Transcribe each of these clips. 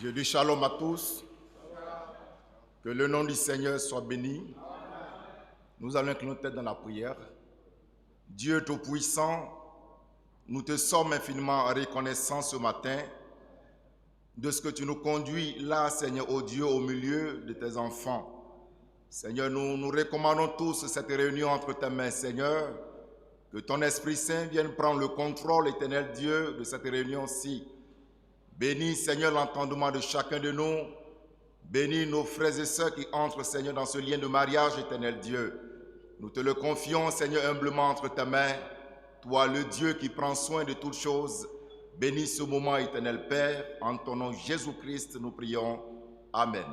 Je dis shalom à tous. Que le nom du Seigneur soit béni. Nous allons incliner nos têtes dans la prière. Dieu Tout-Puissant, nous te sommes infiniment reconnaissants ce matin de ce que tu nous conduis là, Seigneur, ô Dieu, au milieu de tes enfants. Seigneur, nous recommandons tous cette réunion entre tes mains, Seigneur. Que ton Esprit Saint vienne prendre le contrôle, éternel Dieu, de cette réunion-ci. Bénis, Seigneur, l'entendement de chacun de nous. Bénis nos frères et sœurs qui entrent, Seigneur, dans ce lien de mariage, éternel Dieu. Nous te le confions, Seigneur, humblement entre tes mains. Toi, le Dieu qui prend soin de toutes choses. Bénis ce moment, éternel Père. En ton nom, Jésus-Christ, nous prions. Amen.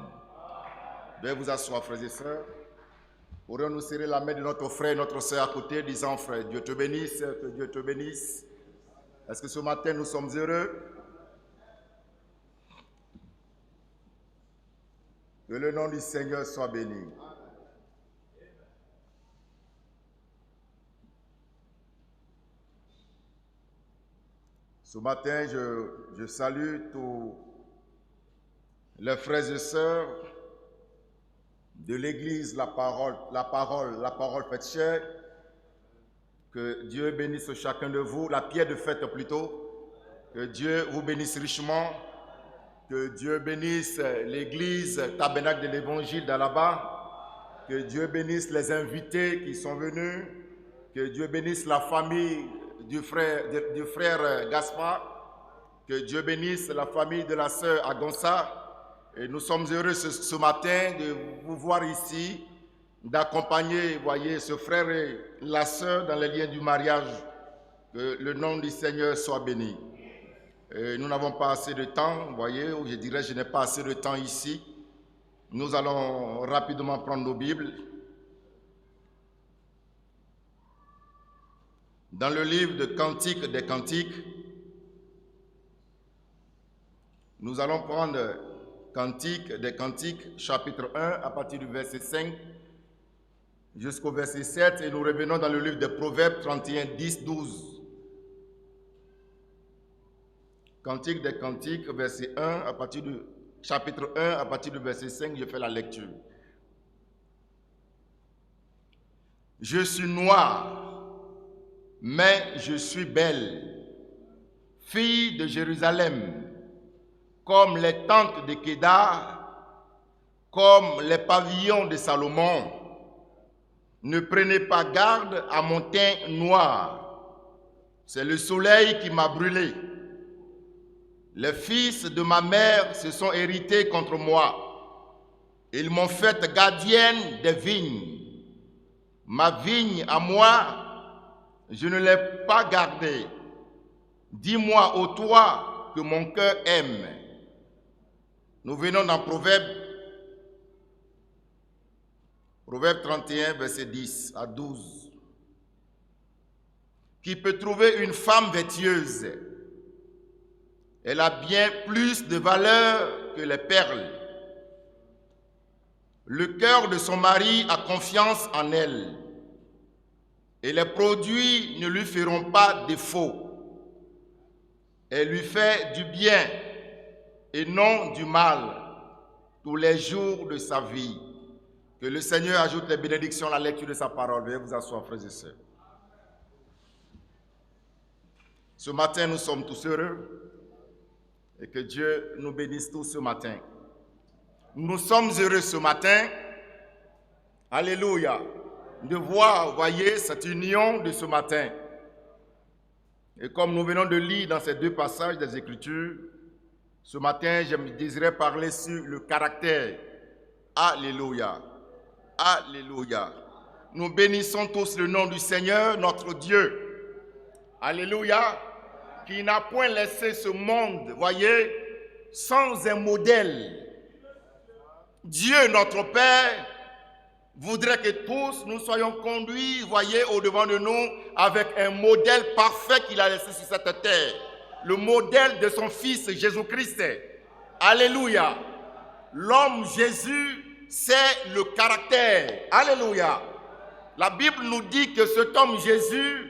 Veuillez vous asseoir, frères et sœurs. Pourrions-nous serrer la main de notre frère et notre sœur à côté, disant, frère, Dieu te bénisse, que Dieu te bénisse. Est-ce que ce matin, nous sommes heureux? Que le nom du Seigneur soit béni. Ce matin, je salue tous les frères et sœurs de l'Église, la parole faite chair. Que Dieu bénisse chacun de vous, la pierre de fête plutôt. Que Dieu vous bénisse richement. Que Dieu bénisse l'Église, tabernacle de l'Évangile d'Alaba. Que Dieu bénisse les invités qui sont venus. Que Dieu bénisse la famille du frère Gaspard. Que Dieu bénisse la famille de la sœur Agonsa. Et nous sommes heureux ce matin de vous voir ici, d'accompagner, voyez, ce frère et la sœur dans les liens du mariage. Que le nom du Seigneur soit béni. Et nous n'avons pas assez de temps, vous voyez, ou je dirais, je n'ai pas assez de temps ici. Nous allons rapidement prendre nos Bibles. Dans le livre de Cantiques des Cantiques, nous allons prendre Cantiques des Cantiques, chapitre 1, à partir du verset 5 jusqu'au verset 7, et nous revenons dans le livre des Proverbes 31, 10, 12. Cantique des Cantiques, verset 1, à partir du chapitre 1, à partir du verset 5, je fais la lecture. Je suis noire, mais je suis belle, fille de Jérusalem, comme les tentes de Kédar, comme les pavillons de Salomon. Ne prenez pas garde à mon teint noir, c'est le soleil qui m'a brûlé. Les fils de ma mère se sont hérités contre moi. Ils m'ont faite gardienne des vignes. Ma vigne à moi, je ne l'ai pas gardée. Dis-moi, ô toi, que mon cœur aime. Nous venons dans Proverbe 31, verset 10 à 12. Qui peut trouver une femme vertueuse? Elle a bien plus de valeur que les perles. Le cœur de son mari a confiance en elle, et les produits ne lui feront pas défaut. Elle lui fait du bien et non du mal tous les jours de sa vie. Que le Seigneur ajoute les bénédictions à la lecture de sa parole. Veuillez vous asseoir, frères et sœurs. Ce matin, nous sommes tous heureux. Et que Dieu nous bénisse tous ce matin. Nous sommes heureux ce matin, alléluia, de voir, voyez, cette union de ce matin. Et comme nous venons de lire dans ces deux passages des Écritures, ce matin, je me désirais parler sur le caractère. Alléluia, alléluia. Nous bénissons tous le nom du Seigneur, notre Dieu. Alléluia. Qui n'a point laissé ce monde, voyez, sans un modèle. Dieu, notre Père, voudrait que tous nous soyons conduits, voyez, au-devant de nous, avec un modèle parfait qu'il a laissé sur cette terre. Le modèle de son Fils Jésus-Christ. Alléluia. L'homme Jésus, c'est le caractère. Alléluia. La Bible nous dit que cet homme Jésus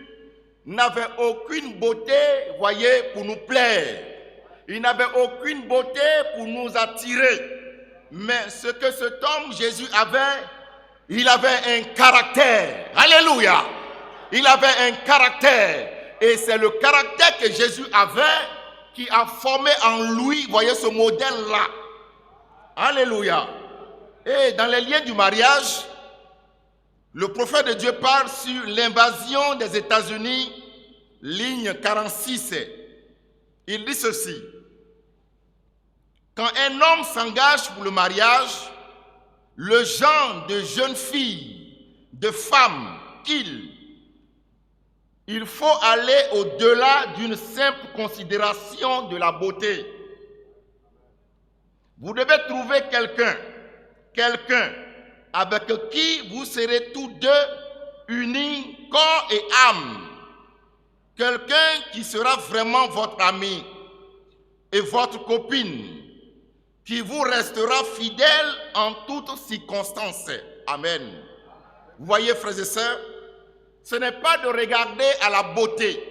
n'avait aucune beauté, voyez, pour nous plaire. Il n'avait aucune beauté pour nous attirer. Mais ce que cet homme, Jésus, avait, il avait un caractère. Alléluia. Il avait un caractère. Et c'est le caractère que Jésus avait qui a formé en lui, voyez ce modèle-là. Alléluia. Et dans les liens du mariage, le prophète de Dieu parle sur l'invasion des États-Unis, ligne 46. Il dit ceci. Quand un homme s'engage pour le mariage, le genre de jeune fille, de femme il faut aller au-delà d'une simple considération de la beauté. Vous devez trouver quelqu'un avec qui vous serez tous deux unis, corps et âme. Quelqu'un qui sera vraiment votre ami et votre copine, qui vous restera fidèle en toutes circonstances. Amen. Vous voyez, frères et sœurs, ce n'est pas de regarder à la beauté,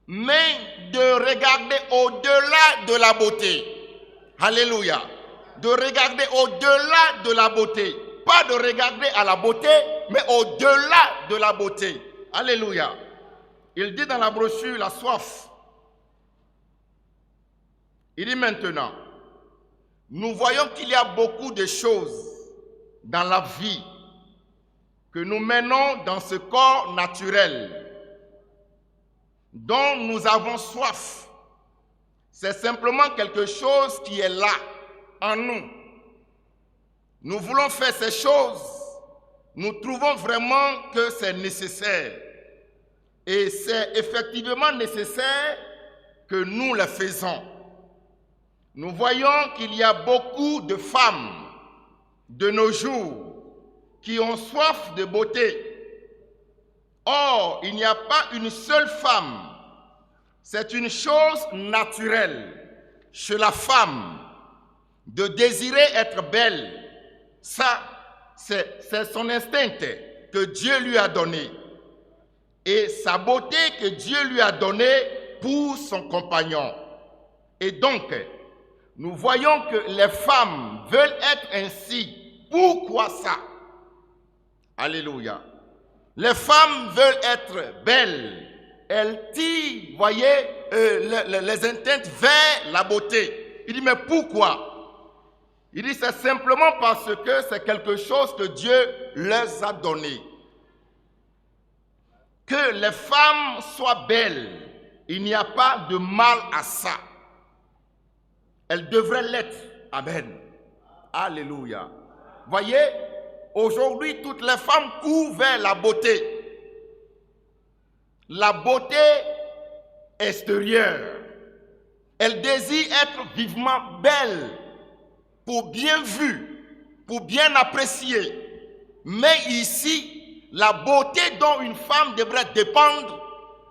mais de regarder au-delà de la beauté. Alléluia. De regarder au-delà de la beauté. Pas de regarder à la beauté, mais au-delà de la beauté. Alléluia. Il dit dans la brochure, la soif. Il dit maintenant, nous voyons qu'il y a beaucoup de choses dans la vie que nous menons dans ce corps naturel dont nous avons soif. C'est simplement quelque chose qui est là, en nous. Nous voulons faire ces choses. Nous trouvons vraiment que c'est nécessaire. Et c'est effectivement nécessaire que nous le faisons. Nous voyons qu'il y a beaucoup de femmes de nos jours qui ont soif de beauté. Or, il n'y a pas une seule femme. C'est une chose naturelle chez la femme de désirer être belle. Ça, c'est son instinct que Dieu lui a donné. Et sa beauté que Dieu lui a donnée pour son compagnon. Et donc, nous voyons que les femmes veulent être ainsi. Pourquoi ça? Alléluia. Les femmes veulent être belles. Elles tirent, voyez, les intentes vers la beauté. Il dit, mais pourquoi? Il dit, c'est simplement parce que c'est quelque chose que Dieu leur a donné. Que les femmes soient belles, il n'y a pas de mal à ça. Elles devraient l'être. Amen. Alléluia. Voyez, aujourd'hui, toutes les femmes courent vers la beauté. La beauté extérieure. Elles désirent être vivement belles, pour bien vue, pour bien apprécier. Mais ici, la beauté dont une femme devrait dépendre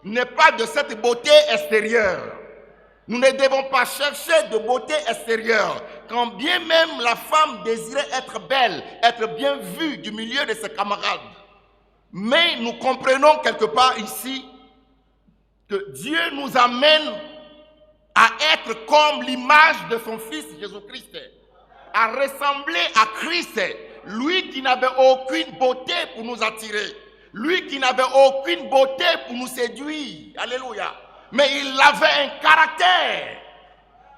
n'est pas de cette beauté extérieure. Nous ne devons pas chercher de beauté extérieure, quand bien même la femme désirait être belle, être bien vue du milieu de ses camarades. Mais nous comprenons quelque part ici que Dieu nous amène à être comme l'image de son Fils Jésus-Christ, à ressembler à Christ, lui qui n'avait aucune beauté pour nous attirer, lui qui n'avait aucune beauté pour nous séduire. Alléluia. Mais il avait un caractère,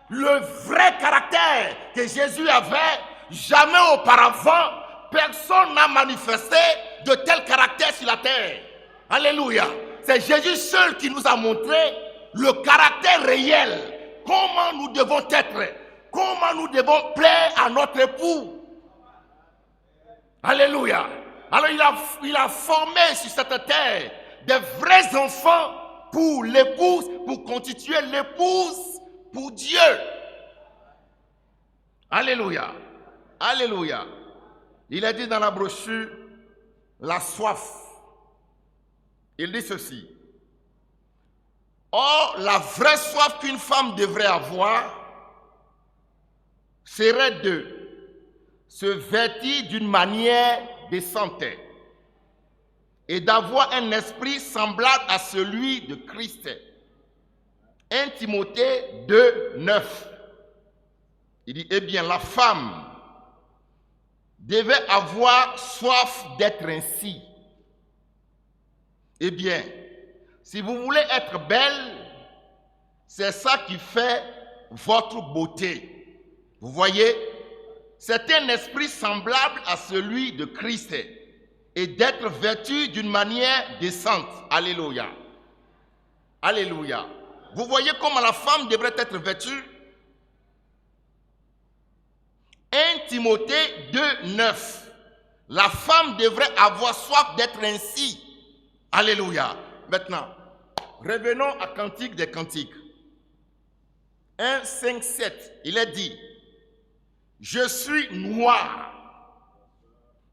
le vrai caractère que Jésus avait. Jamais auparavant, personne n'a manifesté de tel caractère sur la terre. Alléluia. C'est Jésus seul qui nous a montré le caractère réel. Comment nous devons être, comment nous devons plaire à notre époux. Alléluia. Alors il a formé sur cette terre des vrais enfants pour l'épouse, pour constituer l'épouse pour Dieu. Alléluia. Alléluia. Il a dit dans la brochure, la soif. Il dit ceci. Or, la vraie soif qu'une femme devrait avoir serait de se vêtir d'une manière décente et d'avoir un esprit semblable à celui de Christ. 1 Timothée 2, 9. Il dit, eh bien, la femme devait avoir soif d'être ainsi. Eh bien, si vous voulez être belle, c'est ça qui fait votre beauté. Vous voyez, c'est un esprit semblable à celui de Christ et d'être vêtu d'une manière décente. Alléluia. Alléluia. Vous voyez comment la femme devrait être vêtue? 1 Timothée 2, 9. La femme devrait avoir soif d'être ainsi. Alléluia. Maintenant, revenons à Cantique des Cantiques. 1, 5, 7. Il est dit, je suis noire,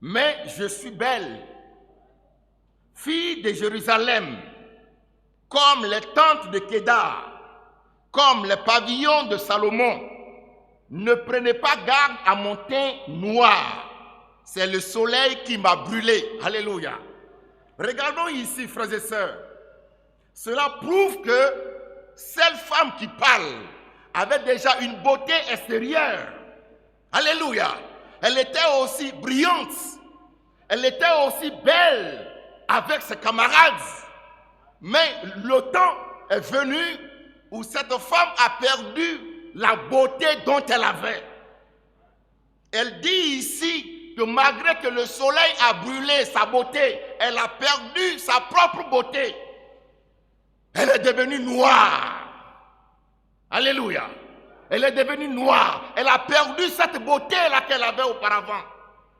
mais je suis belle, fille de Jérusalem, comme les tentes de Kédar, comme les pavillons de Salomon. Ne prenez pas garde à mon teint noir, c'est le soleil qui m'a brûlé. Alléluia. Regardons ici, frères et sœurs. Cela prouve que cette femme qui parle avait déjà une beauté extérieure. Alléluia. Elle était aussi brillante. Elle était aussi belle avec ses camarades. Mais le temps est venu où cette femme a perdu la beauté dont elle avait. Elle dit ici que malgré que le soleil a brûlé sa beauté, elle a perdu sa propre beauté. Elle est devenue noire. Alléluia. Elle est devenue noire. Elle a perdu cette beauté-là qu'elle avait auparavant.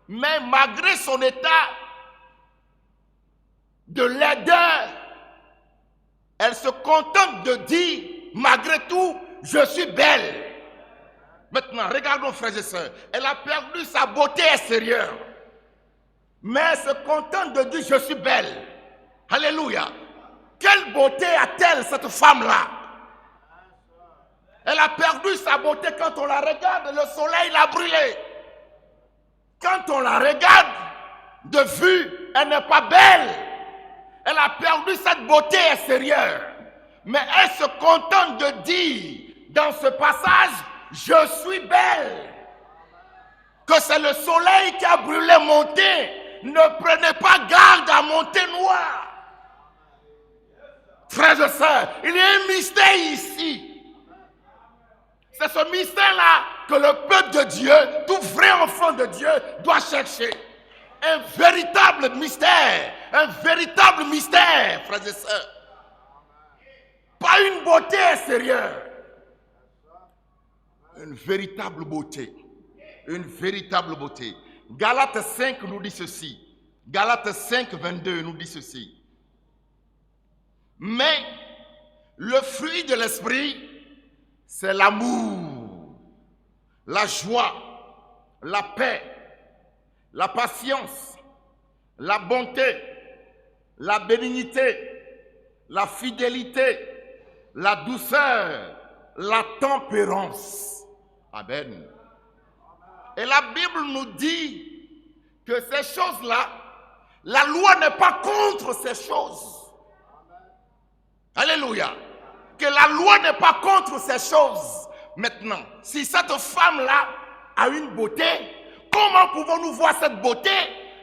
Mais malgré son état de laideur, elle se contente de dire, malgré tout, je suis belle. Maintenant, regardons, frères et sœurs. Elle a perdu sa beauté extérieure. Mais elle se contente de dire, je suis belle. Alléluia. Quelle beauté a-t-elle, cette femme-là? Elle a perdu sa beauté quand on la regarde, le soleil l'a brûlée. Quand on la regarde de vue, elle n'est pas belle. Elle a perdu cette beauté extérieure. Mais elle se contente de dire, dans ce passage, je suis belle. Que c'est le soleil qui a brûlé mon teint. Ne prenez pas garde à mon teint noir. Frères et sœurs, il y a un mystère ici. C'est ce mystère-là que le peuple de Dieu, tout vrai enfant de Dieu, doit chercher. Un véritable mystère. Un véritable mystère, frères et sœurs. Pas une beauté extérieure. Une véritable beauté. Une véritable beauté. Galates 5 nous dit ceci. Galates 5, 22 nous dit ceci. Mais le fruit de l'esprit, c'est l'amour, la joie, la paix, la patience, la bonté, la bénignité, la fidélité, la douceur, la tempérance. Amen. Et la Bible nous dit que ces choses-là, la loi n'est pas contre ces choses. Alléluia. Que la loi n'est pas contre ces choses. Maintenant, si cette femme-là a une beauté, comment pouvons-nous voir cette beauté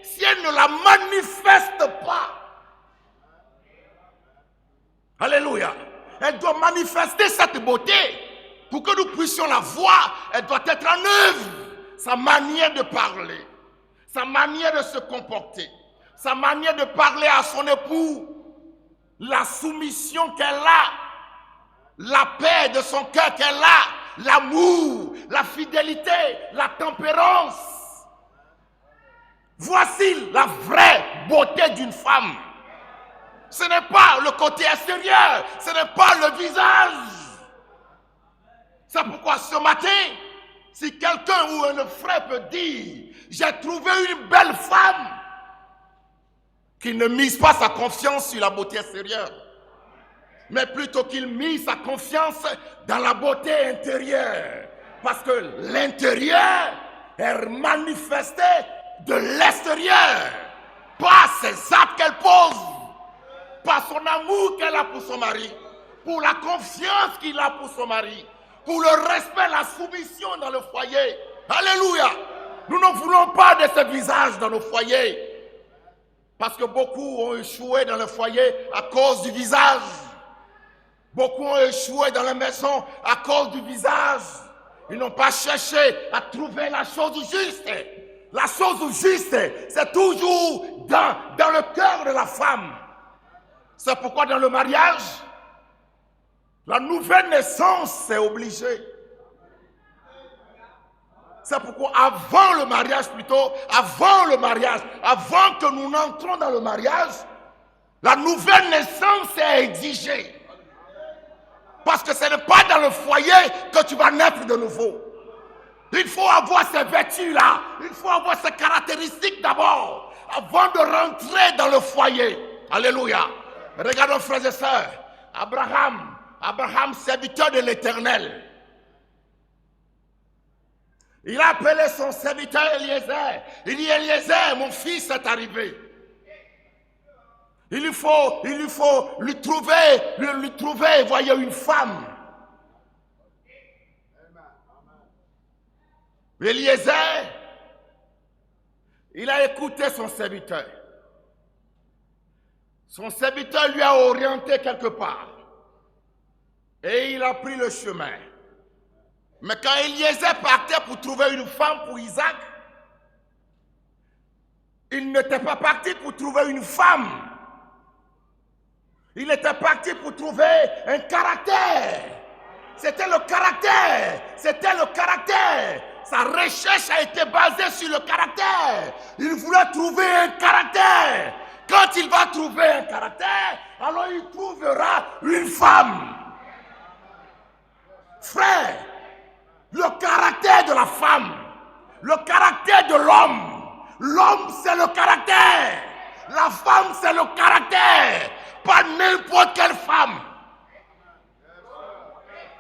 si elle ne la manifeste pas? Alléluia. Elle doit manifester cette beauté pour que nous puissions la voir. Elle doit être en œuvre. Sa manière de parler, sa manière de se comporter, sa manière de parler à son époux, la soumission qu'elle a, la paix de son cœur qu'elle a, l'amour, la fidélité, la tempérance. Voici la vraie beauté d'une femme. Ce n'est pas le côté extérieur, ce n'est pas le visage. C'est pourquoi ce matin, si quelqu'un ou un frère peut dire, j'ai trouvé une belle femme, qu'il ne mise pas sa confiance sur la beauté extérieure, mais plutôt qu'il mise sa confiance dans la beauté intérieure. Parce que l'intérieur est manifesté de l'extérieur, par ses actes qu'elle pose, par son amour qu'elle a pour son mari, pour la confiance qu'il a pour son mari, pour le respect, la soumission dans le foyer. Alléluia. Nous ne voulons pas de ce visage dans nos foyers. Parce que beaucoup ont échoué dans le foyer à cause du visage. Beaucoup ont échoué dans la maison à cause du visage. Ils n'ont pas cherché à trouver la chose juste. La chose juste, c'est toujours dans le cœur de la femme. C'est pourquoi dans le mariage, la nouvelle naissance est obligée. C'est pourquoi avant le mariage avant que nous n'entrons dans le mariage, la nouvelle naissance est exigée. Parce que ce n'est pas dans le foyer que tu vas naître de nouveau. Il faut avoir ces vertus-là, il faut avoir ces caractéristiques d'abord, avant de rentrer dans le foyer. Alléluia. Regardons, frères et sœurs, Abraham, serviteur de l'Éternel. Il a appelé son serviteur Eliezer. Il dit, Eliezer, mon fils est arrivé. Il faut lui trouver, voyez, une femme. Eliezer, il a écouté son serviteur. Son serviteur lui a orienté quelque part. Et il a pris le chemin. Mais quand Eliezer partait pour trouver une femme pour Isaac, il n'était pas parti pour trouver une femme. Il était parti pour trouver un caractère. C'était le caractère. Sa recherche a été basée sur le caractère. Il voulait trouver un caractère. Quand il va trouver un caractère, alors il trouvera une femme. Frère, le caractère de la femme, le caractère de l'homme. L'homme, c'est le caractère. La femme, c'est le caractère. Pas n'importe quelle femme.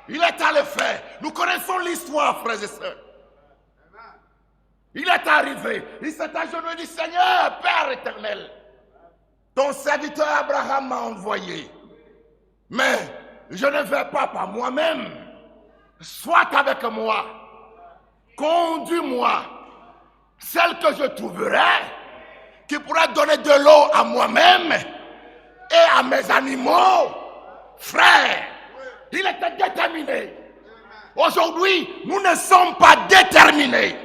Il est allé faire. Nous connaissons l'histoire, frères et sœurs. Il est arrivé. Il s'est agenouillé et dit, Seigneur, Père éternel, ton serviteur Abraham m'a envoyé. Mais je ne vais pas par moi-même. Sois avec moi. Conduis-moi. Celle que je trouverai, qui pourra donner de l'eau à moi-même et à mes animaux. Frère, il était déterminé. Aujourd'hui, nous ne sommes pas déterminés.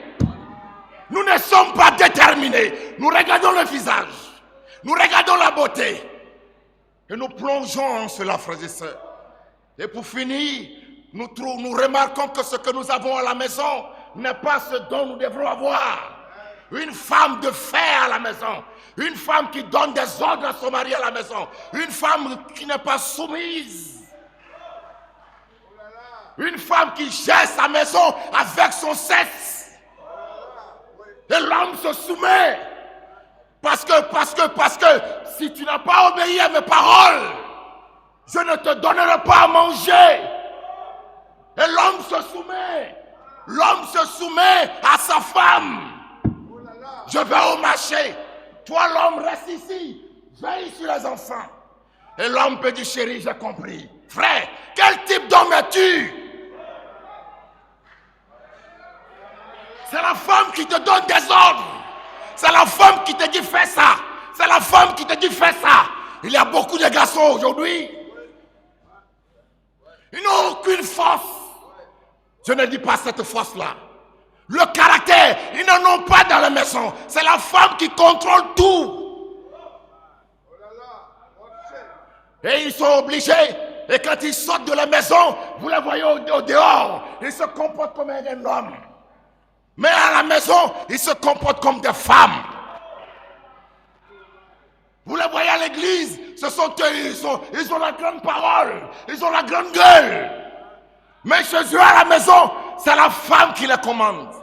Nous ne sommes pas déterminés. Nous regardons le visage. Nous regardons la beauté. Et nous plongeons en cela, frères et sœurs. Et pour finir, nous remarquons que ce que nous avons à la maison n'est pas ce dont nous devrons avoir. Une femme de fer à la maison. Une femme qui donne des ordres à son mari à la maison. Une femme qui n'est pas soumise. Une femme qui gère sa maison avec son sexe. Et l'homme se soumet. Parce que si tu n'as pas obéi à mes paroles, je ne te donnerai pas à manger. Et l'homme se soumet. L'homme se soumet à sa femme. Je vais au marché. Toi, l'homme, reste ici. Veille sur les enfants. Et l'homme peut dire, chérie, j'ai compris. Frère, quel type d'homme es-tu? C'est la femme qui te donne des ordres. C'est la femme qui te dit fais ça. C'est la femme qui te dit fais ça. Il y a beaucoup de garçons aujourd'hui. Ils n'ont aucune force. Je ne dis pas cette force-là. Le caractère, ils n'en ont pas dans la maison. C'est la femme qui contrôle tout. Et ils sont obligés. Et quand ils sortent de la maison, vous les voyez au dehors. Ils se comportent comme un homme. Mais à la maison, ils se comportent comme des femmes. Vous les voyez à l'église, ce sont eux, ils ont la grande parole, ils ont la grande gueule. Mais chez eux à la maison, c'est la femme qui les commande.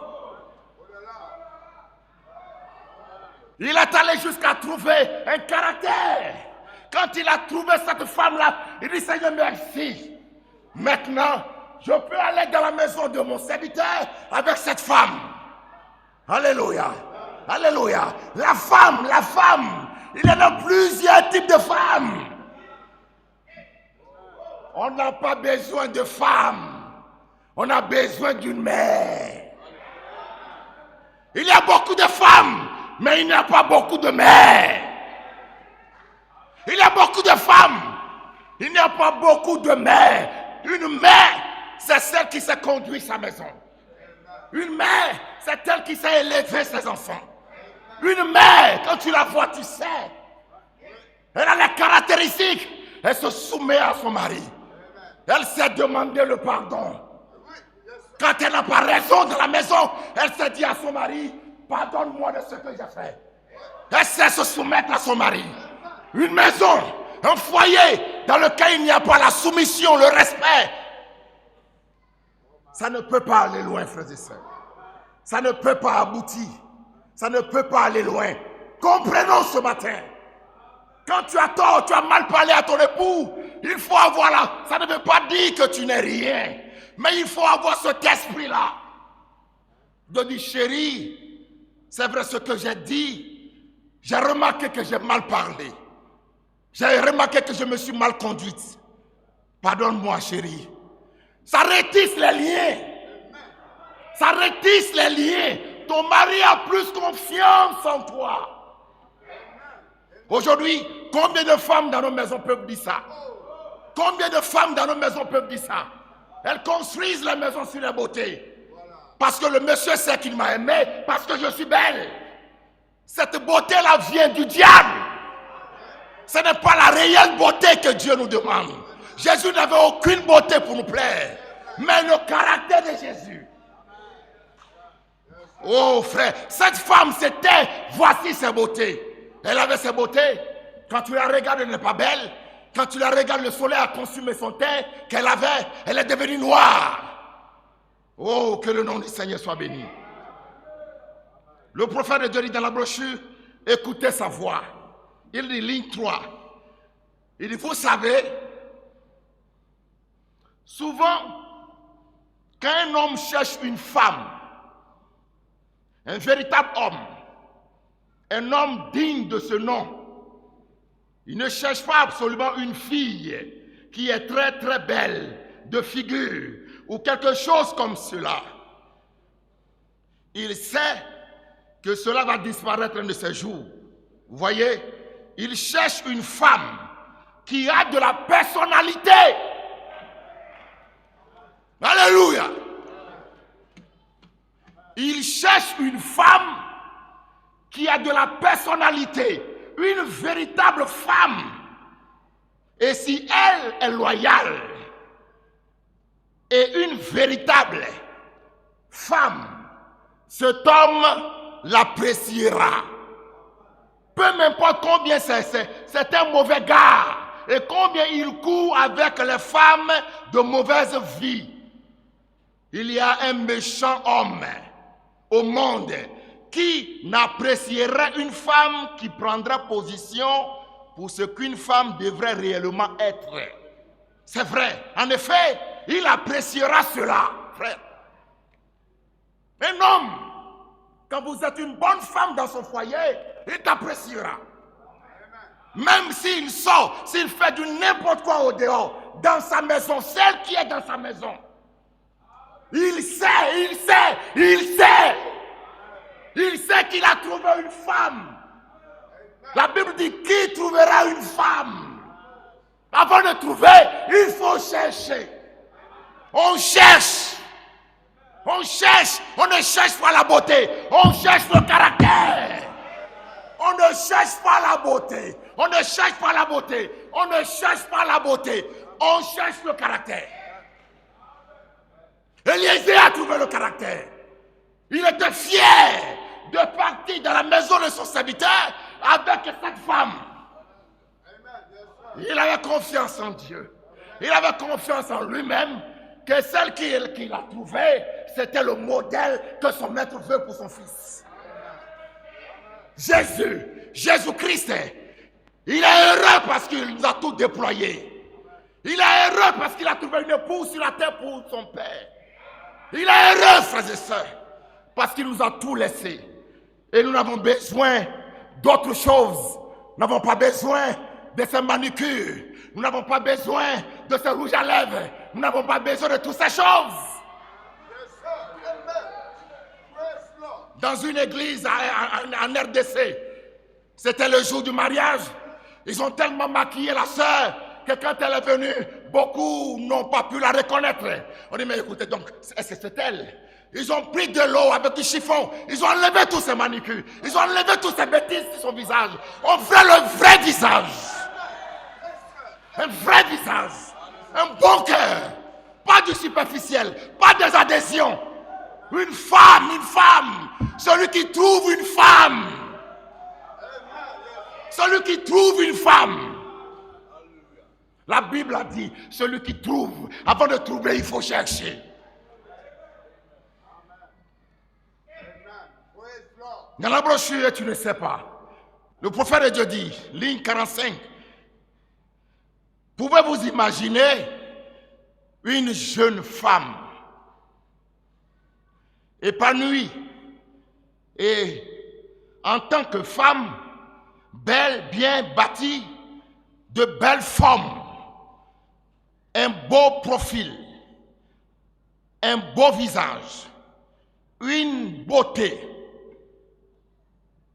Il est allé jusqu'à trouver un caractère. Quand il a trouvé cette femme-là, il dit, Seigneur, merci. Maintenant, je peux aller dans la maison de mon serviteur avec cette femme. Alléluia. Alléluia. La femme. Il y en a plusieurs types de femmes. On n'a pas besoin de femmes. On a besoin d'une mère. Il y a beaucoup de femmes, mais il n'y a pas beaucoup de mères. Il y a beaucoup de femmes, il n'y a pas beaucoup de mères. Une mère, c'est celle qui sait conduire sa maison. Une mère, c'est elle qui sait élever ses enfants. Une mère, quand tu la vois, tu sais. Elle a les caractéristiques. Elle se soumet à son mari. Elle sait demander le pardon. Quand elle n'a pas raison dans la maison, elle se dit à son mari, pardonne-moi de ce que j'ai fait. Elle sait se soumettre à son mari. Une maison, un foyer dans lequel il n'y a pas la soumission, le respect, ça ne peut pas aller loin, frères et sœurs. Ça ne peut pas aboutir. Ça ne peut pas aller loin. Comprenons ce matin. Quand tu as tort, tu as mal parlé à ton époux, il faut avoir là. Ça ne veut pas dire que tu n'es rien. Mais il faut avoir cet esprit-là. De dire, chérie, c'est vrai ce que j'ai dit. J'ai remarqué que j'ai mal parlé. J'ai remarqué que je me suis mal conduite. Pardonne-moi, chérie. Ça retisse les liens. Ça retisse les liens. Ton mari a plus confiance en toi. Aujourd'hui, combien de femmes dans nos maisons peuvent dire ça? Combien de femmes dans nos maisons peuvent dire ça? Elles construisent la maison sur la beauté. Parce que le monsieur sait qu'il m'a aimé, parce que je suis belle. Cette beauté-là vient du diable. Ce n'est pas la réelle beauté que Dieu nous demande. Jésus n'avait aucune beauté pour nous plaire. Mais le caractère de Jésus. Oh frère, cette femme c'était, voici ses beautés. Elle avait ses beautés. Quand tu la regardes, elle n'est pas belle. Quand tu la regardes, le soleil a consumé son teint qu'elle avait. Elle est devenue noire. Oh, que le nom du Seigneur soit béni. Le prophète de Dieu dit dans la brochure, écoutez sa voix. Il dit, ligne 3. Il dit, vous savez, souvent, quand un homme cherche une femme, un véritable homme, un homme digne de ce nom, il ne cherche pas absolument une fille qui est très très belle de figure ou quelque chose comme cela. Il sait que cela va disparaître un de ces jours. Vous voyez, il cherche une femme qui a de la personnalité. Alléluia. Il cherche une femme qui a de la personnalité, une véritable femme. Et si elle est loyale et une véritable femme, cet homme l'appréciera. Peu m'importe combien c'est un mauvais gars et combien il court avec les femmes de mauvaise vie. Il y a un méchant homme au monde qui n'apprécierait une femme qui prendra position pour ce qu'une femme devrait réellement être. C'est vrai, en effet, il appréciera cela, frère. Un homme, quand vous êtes une bonne femme dans son foyer, il t'appréciera. Même s'il sort, s'il fait du n'importe quoi au dehors, dans sa maison, celle qui est dans sa maison, il sait qu'il a trouvé une femme. La Bible dit, qui trouvera une femme? Avant de trouver, il faut chercher. On cherche. On cherche. On ne cherche pas la beauté. On cherche le caractère. On ne cherche pas la beauté. On ne cherche pas la beauté. On ne cherche pas la beauté. On cherche le caractère. Eliezer a trouvé le caractère. Il était fier de partir dans la maison de son serviteur avec cette femme. Il avait confiance en Dieu. Il avait confiance en lui-même que celle qu'il a trouvée, c'était le modèle que son maître veut pour son fils. Jésus-Christ, il est heureux parce qu'il nous a tout déployé. Il est heureux parce qu'il a trouvé une épouse sur la terre pour son père. Il est heureux, frères et sœurs, parce qu'il nous a tout laissé. Et nous n'avons besoin d'autre chose. Nous n'avons pas besoin de ces manucures. Nous n'avons pas besoin de ce rouge à lèvres. Nous n'avons pas besoin de toutes ces choses. Dans une église en RDC, c'était le jour du mariage. Ils ont tellement maquillé la sœur que quand elle est venue, beaucoup n'ont pas pu la reconnaître. On dit, mais écoutez, donc, est-ce que c'est elle? Ils ont pris de l'eau avec du chiffon. Ils ont enlevé tous ces manucures. Ils ont enlevé toutes ces bêtises sur son visage. On fait le vrai visage. Un vrai visage. Un bon cœur. Pas du superficiel. Pas des adhésions. Une femme, une femme. Celui qui trouve une femme. Celui qui trouve une femme. La Bible a dit, celui qui trouve, avant de trouver, il faut chercher. Dans la brochure, tu ne sais pas. Le prophète de Dieu dit, ligne 45. Pouvez-vous imaginer une jeune femme épanouie et en tant que femme, belle, bien bâtie, de belles formes, un beau profil, un beau visage, une beauté.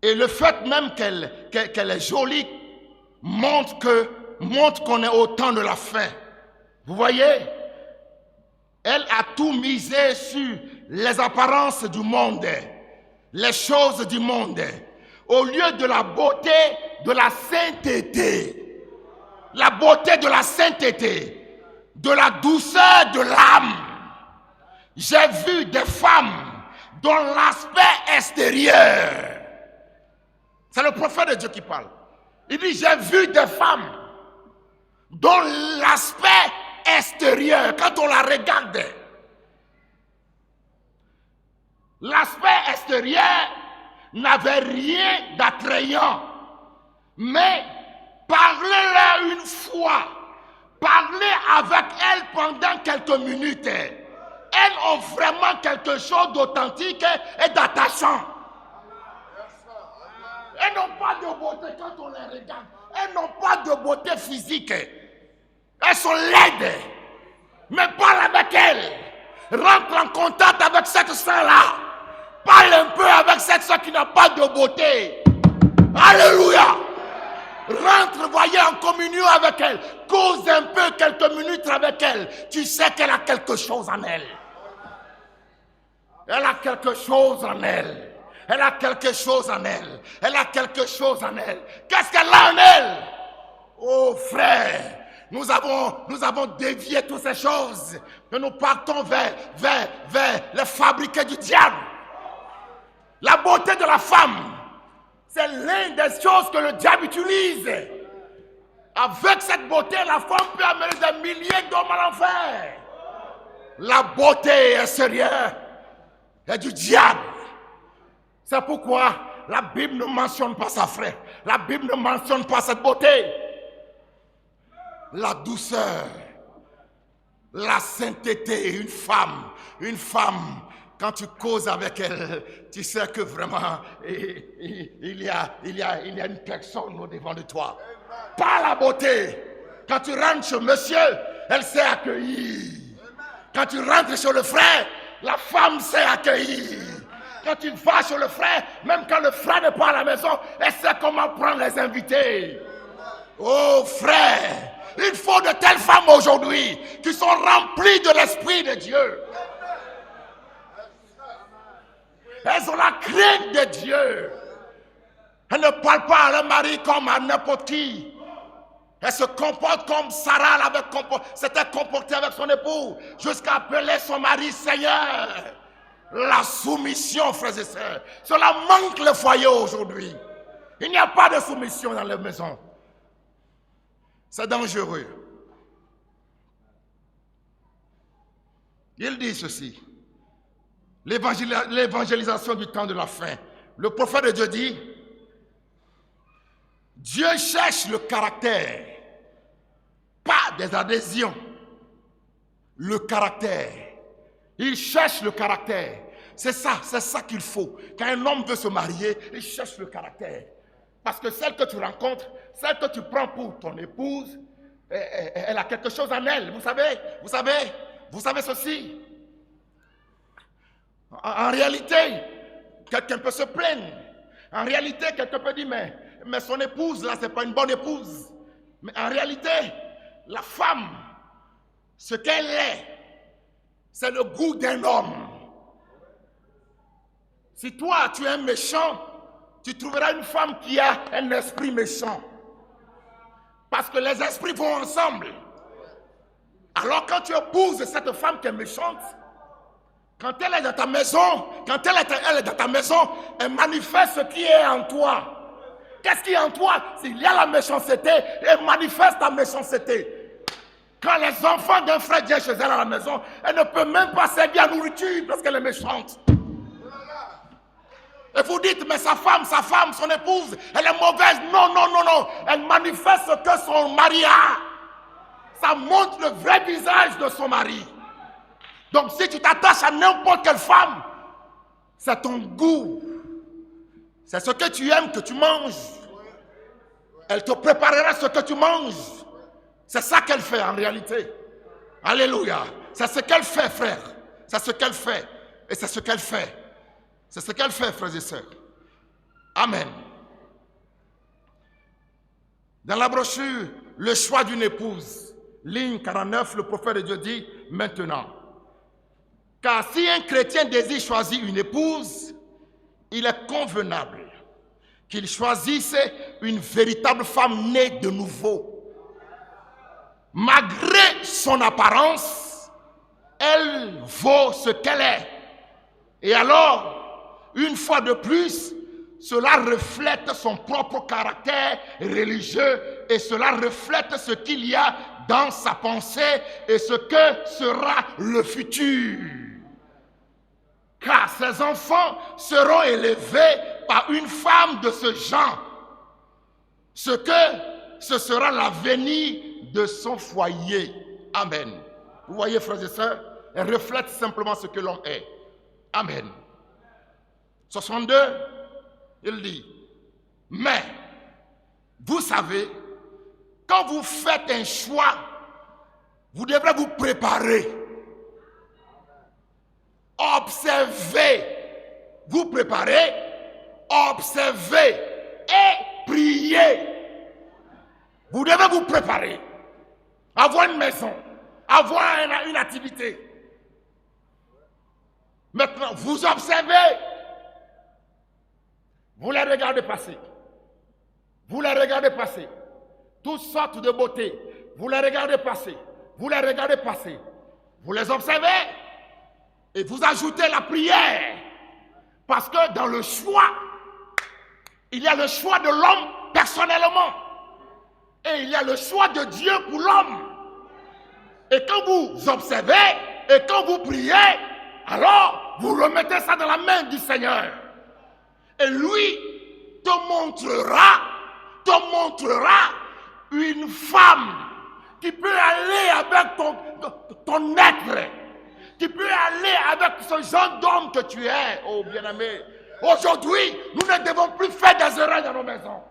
Et le fait même qu'elle est jolie montre qu'on est au temps de la fin. Vous voyez, elle a tout misé sur les apparences du monde, les choses du monde, au lieu de la beauté de la sainteté. La beauté de la sainteté, de la douceur de l'âme. J'ai vu des femmes dont l'aspect extérieur, c'est le prophète de Dieu qui parle. Il dit, j'ai vu des femmes dont l'aspect extérieur, quand on la regarde, l'aspect extérieur n'avait rien d'attrayant. Mais parlez-leur une fois, parlez avec elles pendant quelques minutes. Elles ont vraiment quelque chose d'authentique et d'attachant. Elles n'ont pas de beauté quand on les regarde. Elles n'ont pas de beauté physique. Elles sont laides. Mais parle avec elles. Rentre en contact avec cette sœur-là. Parle un peu avec cette sœur qui n'a pas de beauté. Alléluia. Rentre, voyez, en communion avec elle. Cause un peu quelques minutes avec elle. Tu sais qu'elle a quelque chose en elle. Elle a quelque chose en elle. Elle a quelque chose en elle. Elle a quelque chose en elle. Qu'est-ce qu'elle a en elle? Oh frère, nous avons dévié toutes ces choses. Et nous partons vers les fabriqués du diable. La beauté de la femme, c'est l'une des choses que le diable utilise. Avec cette beauté, la femme peut amener des milliers d'hommes à l'enfer. La beauté extérieure est du diable. C'est pourquoi la Bible ne mentionne pas ça, frère. La Bible ne mentionne pas cette beauté. La douceur, la sainteté, une femme, quand tu causes avec elle, tu sais que vraiment, il y a une personne au devant de toi. Pas la beauté. Quand tu rentres chez monsieur, elle sait accueillir. Quand tu rentres chez le frère, la femme sait accueillir. Quand tu vas chez le frère, même quand le frère n'est pas à la maison, elle sait comment prendre les invités. Oh frère, il faut de telles femmes aujourd'hui qui sont remplies de l'Esprit de Dieu. Elles ont la crainte de Dieu. Elles ne parlent pas à leur mari comme à n'importe qui. Elles se comportent comme Sarah s'était comportée avec son époux, jusqu'à appeler son mari Seigneur. La soumission, frères et sœurs, cela manque le foyer aujourd'hui. Il n'y a pas de soumission dans les maisons. C'est dangereux. Il dit ceci. L'évangélisation du temps de la fin. Le prophète de Dieu dit, Dieu cherche le caractère, pas des adhésions. Le caractère. Il cherche le caractère. C'est ça qu'il faut. Quand un homme veut se marier, il cherche le caractère. Parce que celle que tu rencontres, celle que tu prends pour ton épouse, elle a quelque chose en elle. Vous savez ceci. En réalité, quelqu'un peut se plaindre. En réalité, quelqu'un peut dire, mais son épouse, là, ce n'est pas une bonne épouse. Mais en réalité, la femme, ce qu'elle est, c'est le goût d'un homme. Si toi, tu es méchant, tu trouveras une femme qui a un esprit méchant. Parce que les esprits vont ensemble. Alors quand tu épouses cette femme qui est méchante, quand elle est dans ta maison, elle est dans ta maison, elle manifeste ce qui est en toi. Qu'est-ce qui est en toi? S'il y a la méchanceté, elle manifeste la méchanceté. Quand les enfants d'un frère viennent chez elle à la maison, elle ne peut même pas servir à nourriture parce qu'elle est méchante. Et vous dites, mais sa femme, son épouse, elle est mauvaise. Non. Elle manifeste ce que son mari a. Ça montre le vrai visage de son mari. Donc si tu t'attaches à n'importe quelle femme, c'est ton goût. C'est ce que tu aimes que tu manges. Elle te préparera ce que tu manges. C'est ça qu'elle fait en réalité. Alléluia. C'est ce qu'elle fait, frère. C'est ce qu'elle fait. Et c'est ce qu'elle fait. C'est ce qu'elle fait, frères et sœurs. Amen. Dans la brochure, le choix d'une épouse, ligne 49, le prophète de Dieu dit, maintenant. Car si un chrétien désire choisir une épouse, il est convenable qu'il choisisse une véritable femme née de nouveau. Malgré son apparence, elle vaut ce qu'elle est. Et alors, une fois de plus, cela reflète son propre caractère religieux et cela reflète ce qu'il y a dans sa pensée et ce que sera le futur. Car ses enfants seront élevés par une femme de ce genre. Ce sera l'avenir de son foyer. Amen. Vous voyez, frères et sœurs, elle reflète simplement ce que l'homme est. Amen. 62, il dit, mais vous savez, quand vous faites un choix, vous devrez vous préparer. Observez, vous préparez, observez et priez. Vous devez vous préparer, avoir une maison, avoir une activité. Maintenant, vous observez, vous les regardez passer. Vous les regardez passer. Toutes sortes de beautés. Vous les regardez passer. Vous les regardez passer. Vous les observez. Et vous ajoutez la prière. Parce que dans le choix, il y a le choix de l'homme personnellement. Et il y a le choix de Dieu pour l'homme. Et quand vous observez, et quand vous priez, alors vous remettez ça dans la main du Seigneur. Et lui te montrera une femme qui peut aller avec ton être, qui peut aller avec ce genre d'homme que tu es, oh bien-aimé. Aujourd'hui, nous ne devons plus faire des erreurs dans nos maisons.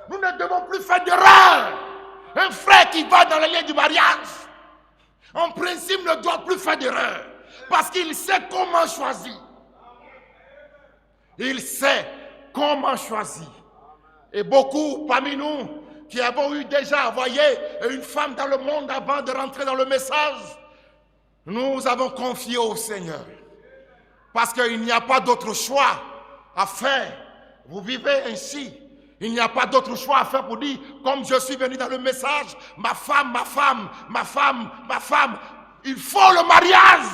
Nous ne devons plus faire d'erreurs. Un frère qui va dans le lieu du mariage, en principe, ne doit plus faire d'erreurs. Parce qu'il sait comment choisir. Il sait comment choisir. Et beaucoup parmi nous qui avons eu déjà envoyé une femme dans le monde avant de rentrer dans le message, nous avons confié au Seigneur. Parce qu'il n'y a pas d'autre choix à faire. Vous vivez ainsi. Il n'y a pas d'autre choix à faire pour dire, comme je suis venu dans le message, ma femme, il faut le mariage.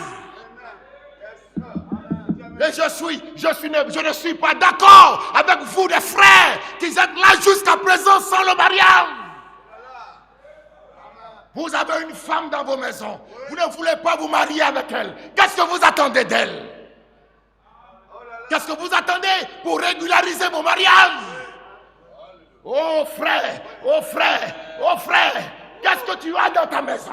Et je ne suis pas d'accord avec vous, les frères, qui êtes là jusqu'à présent sans le mariage. Vous avez une femme dans vos maisons. Vous ne voulez pas vous marier avec elle. Qu'est-ce que vous attendez d'elle? Qu'est-ce que vous attendez pour régulariser vos mariages? Oh frère, qu'est-ce que tu as dans ta maison?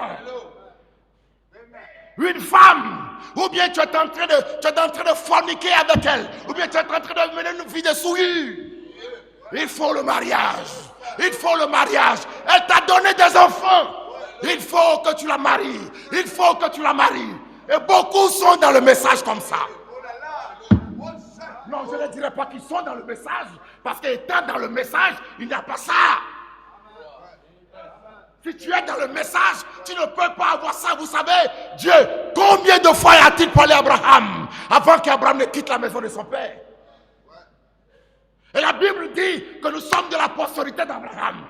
Une femme, ou bien tu es en train de forniquer avec elle, ou bien tu es en train de mener une vie de souillure. Il faut le mariage. Il faut le mariage. Elle t'a donné des enfants. Il faut que tu la maries. Il faut que tu la maries. Et beaucoup sont dans le message comme ça. Non, je ne dirais pas qu'ils sont dans le message. Parce qu'étant dans le message, il n'y a pas ça. Si tu es dans le message, tu ne peux pas avoir ça. Vous savez, Dieu, combien de fois a-t-il parlé à Abraham avant qu'Abraham ne quitte la maison de son père? Et la Bible dit que nous sommes de la postérité d'Abraham.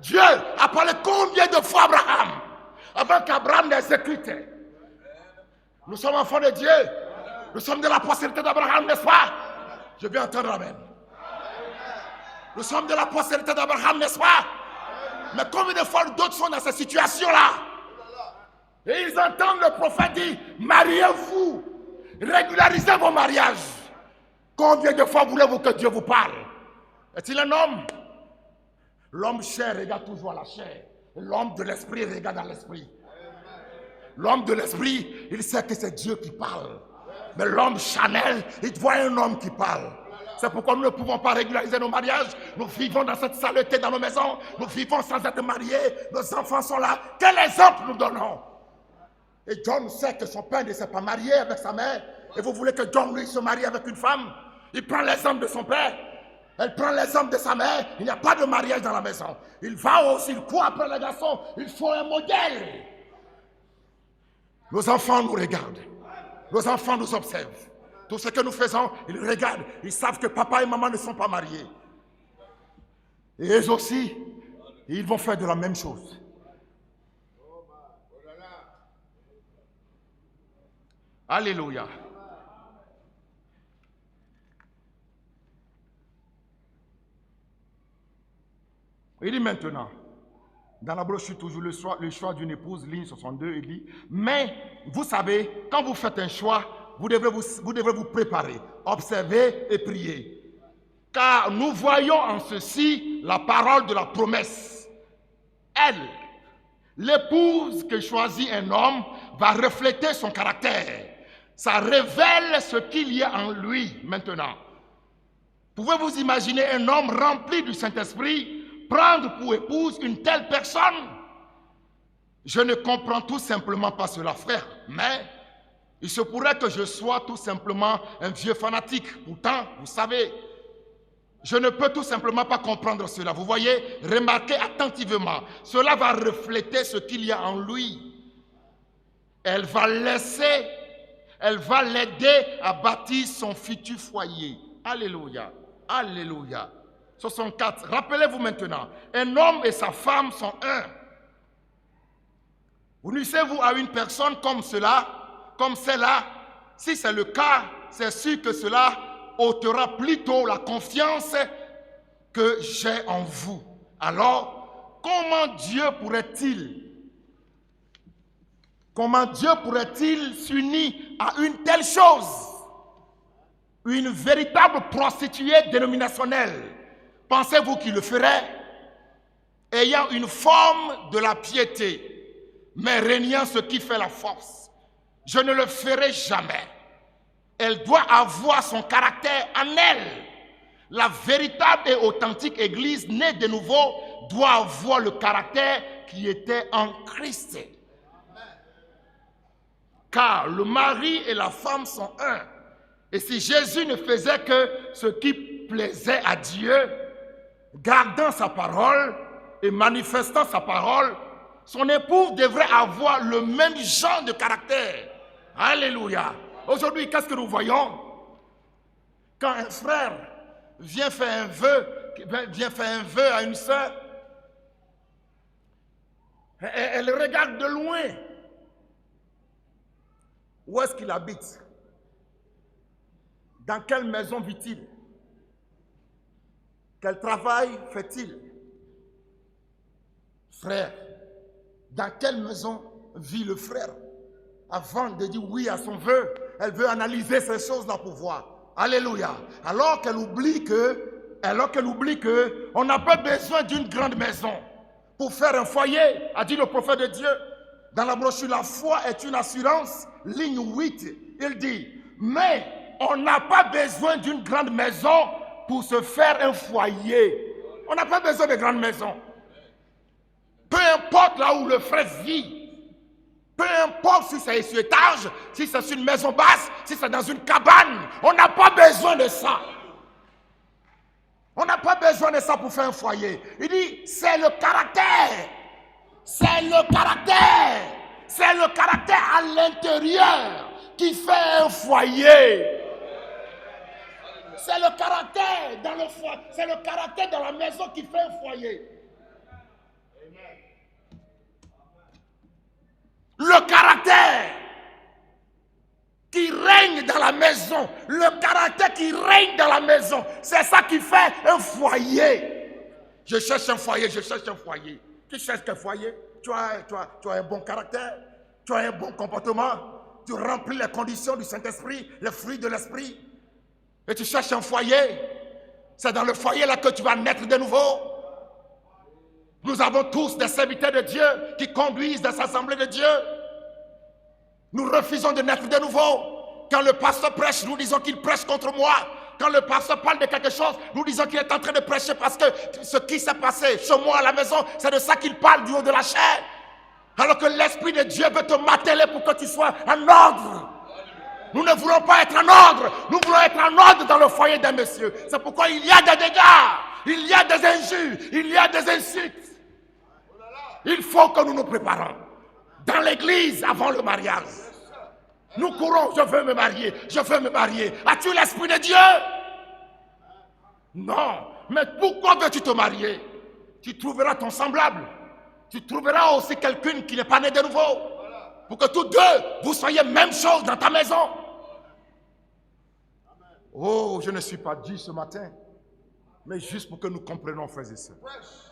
Dieu a parlé combien de fois à Abraham avant qu'Abraham n'exécute? Nous sommes enfants de Dieu. Nous sommes de la postérité d'Abraham, n'est-ce pas? Je vais entendre amen. Nous sommes de la postérité d'Abraham, n'est-ce pas? Mais combien de fois d'autres sont dans cette situation-là? Et ils entendent le prophète dire, mariez-vous, régularisez vos mariages. Combien de fois voulez-vous que Dieu vous parle? Est-il un homme? L'homme chair regarde toujours à la chair. L'homme de l'esprit regarde à l'esprit. L'homme de l'esprit, il sait que c'est Dieu qui parle. Mais l'homme charnel, il voit un homme qui parle. C'est pourquoi nous ne pouvons pas régulariser nos mariages. Nous vivons dans cette saleté dans nos maisons. Nous vivons sans être mariés. Nos enfants sont là. Quel exemple nous donnons? Et John sait que son père ne s'est pas marié avec sa mère. Et vous voulez que John, lui, se marie avec une femme? Il prend l'exemple de son père. Elle prend l'exemple de sa mère. Il n'y a pas de mariage dans la maison. Il va aussi, il court après les garçons. Il faut un modèle. Nos enfants nous regardent. Nos enfants nous observent. Tout ce que nous faisons, ils regardent. Ils savent que papa et maman ne sont pas mariés. Et eux aussi, ils vont faire de la même chose. Alléluia. Il dit maintenant, dans la brochure toujours le choix d'une épouse, ligne 62, il dit, mais vous savez, quand vous faites un choix, vous devrez vous préparer, observer et prier. Car nous voyons en ceci la parole de la promesse. Elle, l'épouse que choisit un homme, va refléter son caractère. Ça révèle ce qu'il y a en lui maintenant. Pouvez-vous imaginer un homme rempli du Saint-Esprit prendre pour épouse une telle personne? Je ne comprends tout simplement pas cela, frère. Mais il se pourrait que je sois tout simplement un vieux fanatique. Pourtant, vous savez, je ne peux tout simplement pas comprendre cela. Vous voyez, remarquez attentivement. Cela va refléter ce qu'il y a en lui. Elle va l'aider à bâtir son futur foyer. Alléluia. Alléluia. 64. Rappelez-vous maintenant, un homme et sa femme sont un. Unissez-vous à une personne comme celle-là, si c'est le cas, c'est sûr que cela ôtera plutôt la confiance que j'ai en vous. Alors, comment Dieu pourrait-il s'unir à une telle chose? Une véritable prostituée dénominationnelle. Pensez-vous qu'il le ferait? Ayant une forme de la piété, mais régnant ce qui fait la force. Je ne le ferai jamais. Elle doit avoir son caractère en elle. La véritable et authentique Église née de nouveau doit avoir le caractère qui était en Christ. Car le mari et la femme sont un. Et si Jésus ne faisait que ce qui plaisait à Dieu, gardant sa parole et manifestant sa parole, son épouse devrait avoir le même genre de caractère. Alléluia. Aujourd'hui, qu'est-ce que nous voyons? Quand un frère vient faire un vœu à une sœur, elle regarde de loin. Où est-ce qu'il habite? Dans quelle maison vit-il? Quel travail fait-il? Frère, dans quelle maison vit le frère? Avant de dire oui à son vœu, elle veut analyser ces choses-là pour voir. Alléluia. Alors qu'elle oublie que on n'a pas besoin d'une grande maison pour faire un foyer, a dit le prophète de Dieu. Dans la brochure, la foi est une assurance, ligne 8, il dit, mais on n'a pas besoin d'une grande maison pour se faire un foyer. On n'a pas besoin de grandes maisons. Peu importe là où le frère vit, peu importe si c'est sur étage, si c'est sur une maison basse, si c'est dans une cabane, on n'a pas besoin de ça. On n'a pas besoin de ça pour faire un foyer. Il dit, c'est le caractère. C'est le caractère. C'est le caractère à l'intérieur qui fait un foyer. C'est le caractère dans le foyer. C'est le caractère dans la maison qui fait un foyer. Le caractère qui règne dans la maison, le caractère qui règne dans la maison, c'est ça qui fait un foyer. Je cherche un foyer, je cherche un foyer. Tu cherches un foyer, tu as un bon caractère, tu as un bon comportement, tu remplis les conditions du Saint-Esprit, les fruits de l'Esprit, et tu cherches un foyer. C'est dans le foyer là que tu vas naître de nouveau. Nous avons tous des serviteurs de Dieu qui conduisent des assemblées de Dieu. Nous refusons de naître de nouveau. Quand le pasteur prêche, nous disons qu'il prêche contre moi. Quand le pasteur parle de quelque chose, nous disons qu'il est en train de prêcher parce que ce qui s'est passé chez moi à la maison, c'est de ça qu'il parle du haut de la chair. Alors que l'Esprit de Dieu veut te marteler pour que tu sois en ordre. Nous ne voulons pas être en ordre. Nous voulons être en ordre dans le foyer d'un monsieur. C'est pourquoi il y a des dégâts, il y a des injures, il y a des insultes. Il faut que nous nous préparons. Dans l'église, avant le mariage. Nous courons, je veux me marier, je veux me marier. As-tu l'Esprit de Dieu? Non. Mais pourquoi veux-tu te marier? Tu trouveras ton semblable. Tu trouveras aussi quelqu'un qui n'est pas né de nouveau. Pour que tous deux, vous soyez même chose dans ta maison. Oh, je ne suis pas dit ce matin. Mais juste pour que nous comprenions, frères et sœurs.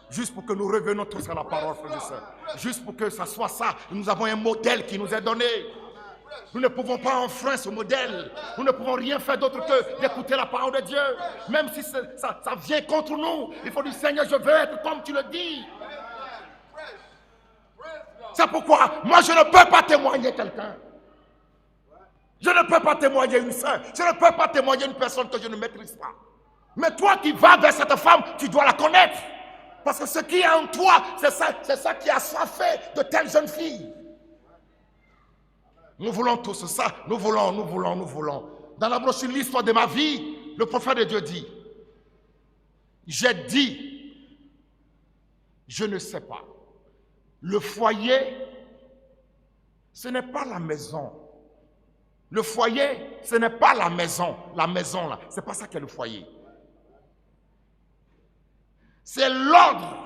Juste pour que nous revenions tous à la parole, frères et sœurs. Juste pour que ça soit ça. Nous avons un modèle qui nous est donné. Nous ne pouvons pas enfreindre ce modèle. Nous ne pouvons rien faire d'autre que d'écouter la parole de Dieu. Même si ça vient contre nous, il faut dire, Seigneur, je veux être comme tu le dis. C'est pourquoi moi je ne peux pas témoigner quelqu'un. Je ne peux pas témoigner une sœur. Je ne peux pas témoigner une personne que je ne maîtrise pas. Mais toi qui vas vers cette femme, tu dois la connaître. Parce que ce qui est en toi, c'est ça qui a soifé de telle jeune fille. Nous voulons tous ça. Nous voulons. Dans la brochure l'histoire de ma vie, le prophète de Dieu dit, j'ai dit, je ne sais pas. Le foyer, ce n'est pas la maison. Le foyer, ce n'est pas la maison. La maison, là, c'est pas ça qu'est le foyer. C'est l'ordre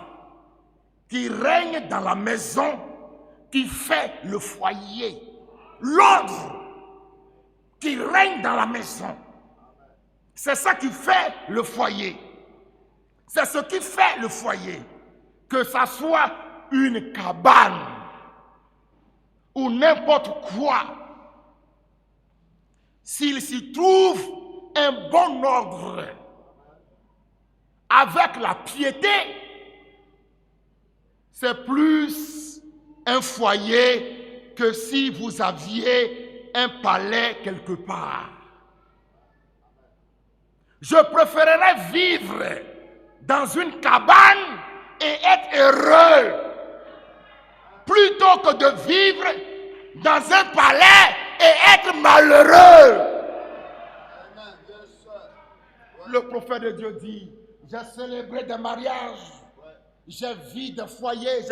qui règne dans la maison qui fait le foyer. L'ordre qui règne dans la maison. C'est ça qui fait le foyer. C'est ce qui fait le foyer. Que ça soit une cabane ou n'importe quoi. S'il s'y trouve un bon ordre avec la piété, c'est plus un foyer que si vous aviez un palais quelque part. Je préférerais vivre dans une cabane et être heureux plutôt que de vivre dans un palais et être malheureux. Le prophète de Dieu dit, j'ai célébré des mariages, j'ai vu des foyers,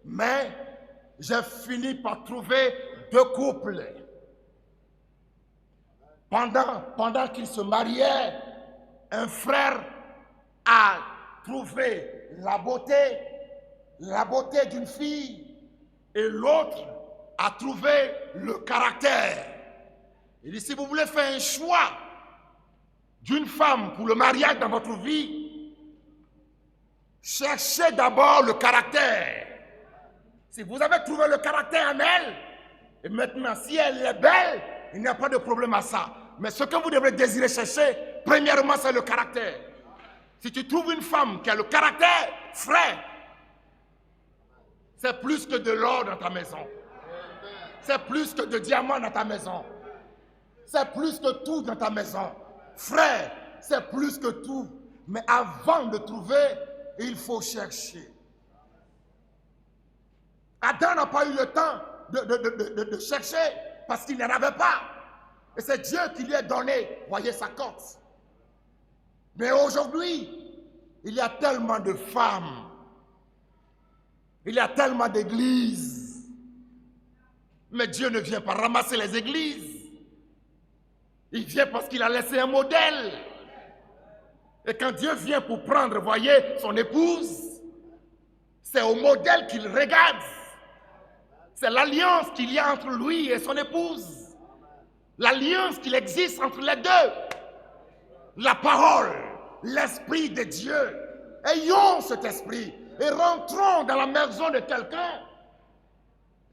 mais j'ai fini par trouver 2 couples. Pendant qu'ils se mariaient, un frère a trouvé la beauté d'une fille, et l'autre a trouvé le caractère. Il dit, si vous voulez faire un choix d'une femme pour le mariage dans votre vie, cherchez d'abord le caractère. Si vous avez trouvé le caractère en elle, et maintenant si elle est belle, il n'y a pas de problème à ça. Mais ce que vous devrez désirer chercher, premièrement, c'est le caractère. Si tu trouves une femme qui a le caractère, frère, c'est plus que de l'or dans ta maison. C'est plus que de diamants dans ta maison. C'est plus que tout dans ta maison. Frère, c'est plus que tout. Mais avant de trouver, il faut chercher. Adam n'a pas eu le temps de chercher parce qu'il n'en avait pas. Et c'est Dieu qui lui a donné, voyez, sa cote. Mais aujourd'hui, il y a tellement de femmes, il y a tellement d'églises. Mais Dieu ne vient pas ramasser les églises. Il vient parce qu'il a laissé un modèle. Et quand Dieu vient pour prendre, voyez, son épouse, c'est au modèle qu'il regarde. C'est l'alliance qu'il y a entre lui et son épouse. L'alliance qu'il existe entre les deux. La parole, l'esprit de Dieu. Ayons cet esprit et rentrons dans la maison de quelqu'un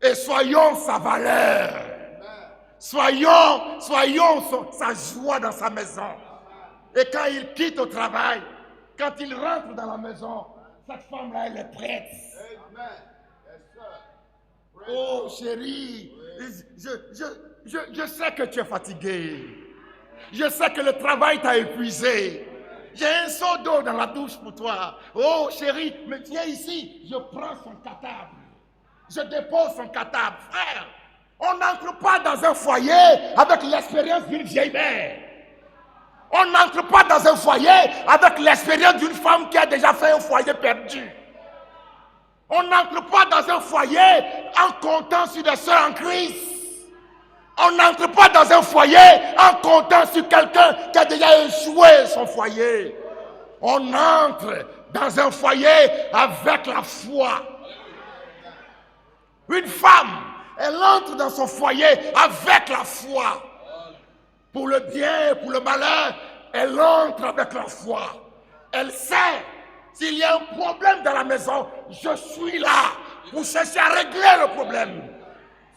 et soyons sa valeur. Soyons sa joie dans sa maison. Et quand il quitte au travail, quand il rentre dans la maison, cette femme-là, elle est prête. Oh chérie, je sais que tu es fatigué. Je sais que le travail t'a épuisé. J'ai un seau d'eau dans la douche pour toi. Oh chérie, mais viens ici. Je prends son catable. Je dépose son catable. Frère, on n'entre pas dans un foyer avec l'expérience d'une vieille mère. On n'entre pas dans un foyer avec l'expérience d'une femme qui a déjà fait un foyer perdu. On n'entre pas dans un foyer en comptant sur des soeurs en crise. On n'entre pas dans un foyer en comptant sur quelqu'un qui a déjà échoué son foyer. On entre dans un foyer avec la foi. Une femme, elle entre dans son foyer avec la foi. Pour le bien et pour le malheur, elle entre avec la foi. Elle sait, s'il y a un problème dans la maison, je suis là pour chercher à régler le problème.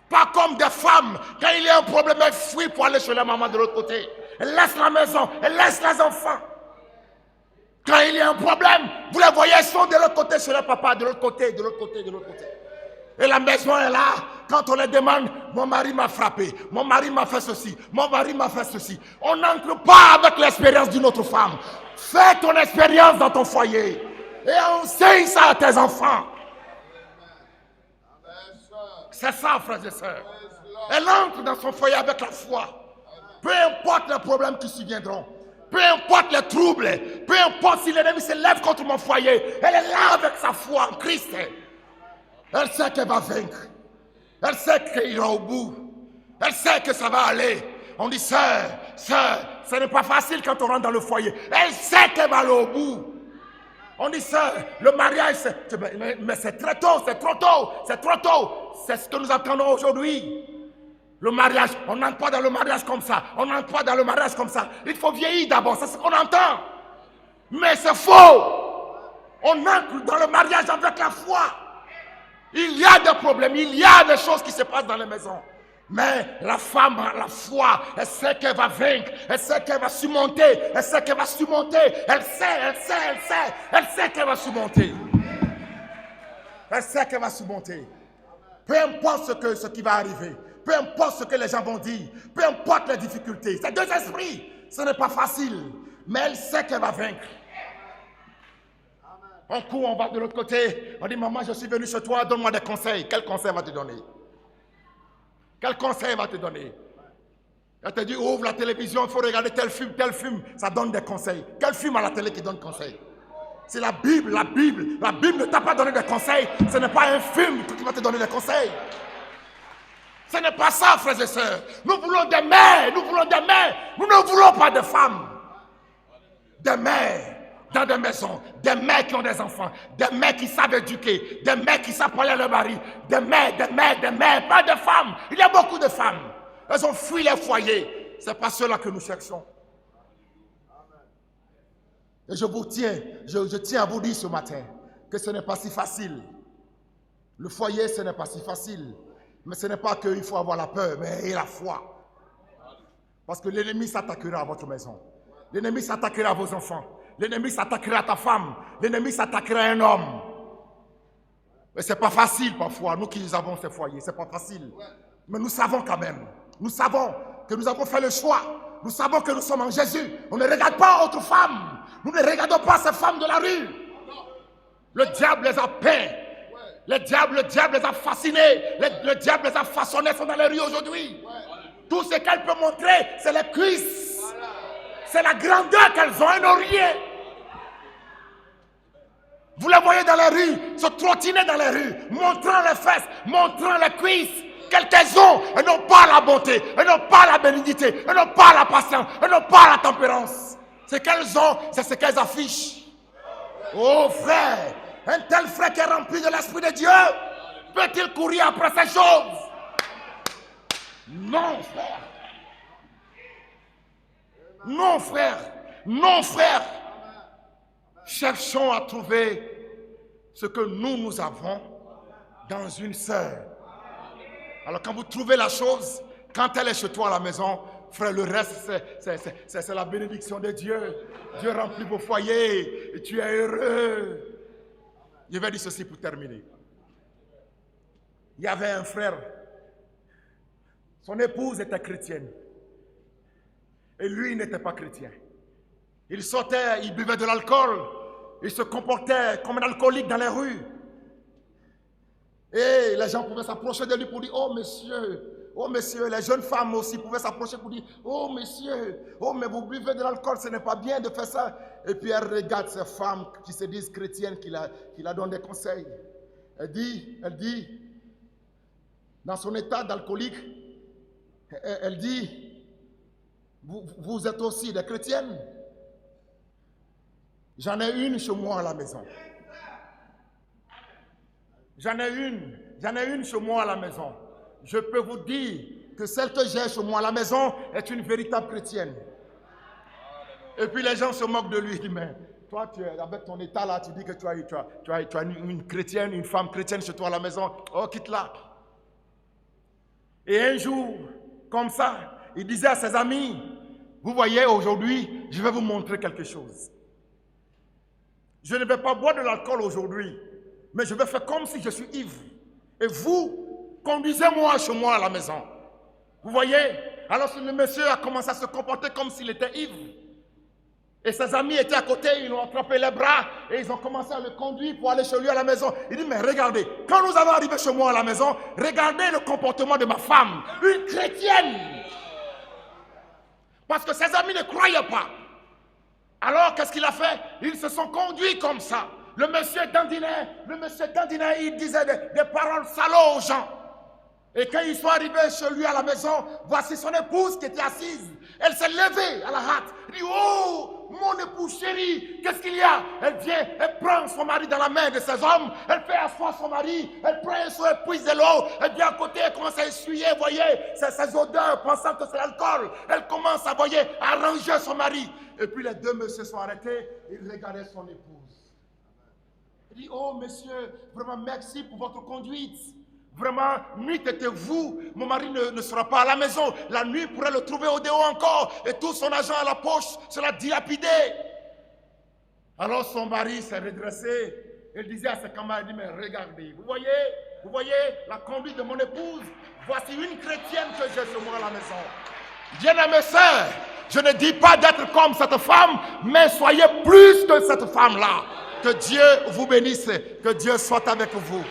Pas comme des femmes, quand il y a un problème, elles fuient pour aller chez la maman de l'autre côté. Elles laissent la maison, elles laissent les enfants. Quand il y a un problème, vous les voyez, elles sont de l'autre côté chez le papa, de l'autre côté, de l'autre côté, de l'autre côté. Et la maison est là. Quand on les demande, mon mari m'a frappé, mon mari m'a fait ceci, mon mari m'a fait ceci. On n'entre pas avec l'expérience d'une autre femme. Fais ton expérience dans ton foyer et enseigne ça à tes enfants. C'est ça, frères et sœurs. Elle entre dans son foyer avec la foi. Peu importe les problèmes qui surviendront, peu importe les troubles, peu importe si l'ennemi se lève contre mon foyer, elle est là avec sa foi en Christ. Elle sait qu'elle va vaincre. Elle sait qu'il ira au bout. Elle sait que ça va aller. On dit, sœur, ce n'est pas facile quand on rentre dans le foyer. Elle sait qu'elle va aller au bout. On dit, sœur, le mariage, mais c'est très tôt, c'est trop tôt, c'est trop tôt. C'est ce que nous attendons aujourd'hui. Le mariage, on n'entre pas dans le mariage comme ça. On n'entre pas dans le mariage comme ça. Il faut vieillir d'abord, c'est ce qu'on entend. Mais c'est faux. On entre dans le mariage avec la foi. Il y a des problèmes, il y a des choses qui se passent dans les maisons. Mais la femme a la foi, elle sait qu'elle va vaincre, elle sait qu'elle va surmonter, elle sait qu'elle va surmonter, elle sait qu'elle va surmonter. Elle sait qu'elle va surmonter. Peu importe ce qui va arriver, peu importe ce que les gens vont dire, peu importe les difficultés, c'est deux esprits, ce n'est pas facile, mais elle sait qu'elle va vaincre. On court, on va de l'autre côté, on dit, maman, je suis venu chez toi, donne-moi des conseils. Quel conseil va te donner? Quel conseil va te donner? Elle te dit, ouvre la télévision, il faut regarder tel film, ça donne des conseils. Quel film à la télé qui donne conseil? C'est la Bible. La Bible ne t'a pas donné des conseils, ce n'est pas un film qui va te donner des conseils. Ce n'est pas ça, frères et sœurs. Nous voulons des mères, nous ne voulons pas de femmes. Des mères. Dans des maisons, des mères qui ont des enfants, des mères qui savent éduquer, des mères qui savent parler à leur mari, des mères, pas de femmes. Il y a beaucoup de femmes. Elles ont fui les foyers. Ce n'est pas cela que nous cherchons. Et je tiens à vous dire ce matin que ce n'est pas si facile. Le foyer, ce n'est pas si facile. Mais ce n'est pas qu'il faut avoir la peur, mais la foi. Parce que l'ennemi s'attaquera à votre maison. L'ennemi s'attaquera à vos enfants. L'ennemi s'attaquera à ta femme. L'ennemi s'attaquera à un homme. Mais ce n'est pas facile parfois, nous qui avons ces foyers, ce n'est pas facile. Mais nous savons quand même. Nous savons que nous avons fait le choix nous savons que nous sommes en Jésus. On ne regarde pas autre femme. Nous ne regardons pas ces femmes de la rue. Le diable les a peints. Le diable les a fascinés. Le diable les a façonnés, sont dans les rues aujourd'hui. Tout ce qu'elle peut montrer, c'est les cuisses. C'est la grandeur qu'elles ont, elles n'ont rien. Vous les voyez dans les rues, se trottiner dans les rues, montrant les fesses, montrant les cuisses. Quelles qu'elles ont, elles n'ont pas la bonté, elles n'ont pas la bénignité, elles n'ont pas la patience, elles n'ont pas la tempérance. Ce qu'elles ont, c'est ce qu'elles affichent. Oh frère, un tel frère qui est rempli de l'Esprit de Dieu, peut-il courir après ces choses? Non, frère. Non, frère. Non, frère. Cherchons à trouver ce que nous avons dans une sœur. Alors quand vous trouvez la chose, quand elle est chez toi à la maison, frère, le reste, c'est la bénédiction de Dieu. Dieu remplit vos foyers et tu es heureux. Je vais dire ceci pour terminer. Il y avait un frère, son épouse était chrétienne et lui il n'était pas chrétien. Il sortait, il buvait de l'alcool, il se comportait comme un alcoolique dans les rues. Et les gens pouvaient s'approcher de lui pour dire, oh monsieur, les jeunes femmes aussi pouvaient s'approcher pour dire, oh monsieur, oh mais vous buvez de l'alcool, ce n'est pas bien de faire ça. Et puis elle regarde ces femmes qui se disent chrétiennes, qui la donnent des conseils. Elle dit, dans son état d'alcoolique, elle dit, vous êtes aussi des chrétiennes. J'en ai une chez moi à la maison. J'en ai une chez moi à la maison. Je peux vous dire que celle que j'ai chez moi à la maison est une véritable chrétienne. Et puis les gens se moquent de lui. Ils disent, mais toi, avec ton état là, tu dis que tu as une chrétienne, une femme chrétienne chez toi à la maison. Oh, quitte-la. Et un jour, comme ça, il disait à ses amis, vous voyez, aujourd'hui, je vais vous montrer quelque chose. Je ne vais pas boire de l'alcool aujourd'hui, mais je vais faire comme si je suis ivre. Et vous, conduisez-moi chez moi à la maison. Vous voyez? Alors le monsieur a commencé à se comporter comme s'il était ivre. Et ses amis étaient à côté, ils l'ont attrapé les bras et ils ont commencé à le conduire pour aller chez lui à la maison. Il dit, mais regardez, quand nous allons arriver chez moi à la maison, regardez le comportement de ma femme, une chrétienne. Parce que ses amis ne croyaient pas. Alors, qu'est-ce qu'il a fait? Ils se sont conduits comme ça. Le monsieur dandinait, il disait des paroles salauds aux gens. Et quand ils sont arrivés chez lui à la maison, voici son épouse qui était assise. Elle s'est levée à la hâte. Elle dit, oh, mon épouse chérie, qu'est-ce qu'il y a? Elle vient, elle prend son mari dans la main de ses hommes, elle fait asseoir son mari, elle prend un seau, elle puise de l'eau, elle vient à côté, elle commence à essuyer, vous voyez, ces odeurs, pensant que c'est l'alcool. Elle commence à, voyez, à ranger son mari. Et puis les deux messieurs sont arrêtés, ils regardaient son épouse. Il dit, oh monsieur, vraiment merci pour votre conduite. Vraiment, nuit était-vous, mon mari ne sera pas à la maison. La nuit pourrait le trouver au dehors encore. Et tout son argent à la poche sera dilapidé. Alors son mari s'est redressé. Il disait à ses camarades, il dit, mais regardez, vous voyez la conduite de mon épouse. Voici une chrétienne que j'ai chez moi à la maison. Bien-aimés sœurs, je ne dis pas d'être comme cette femme, mais soyez plus que cette femme-là. Que Dieu vous bénisse, que Dieu soit avec vous.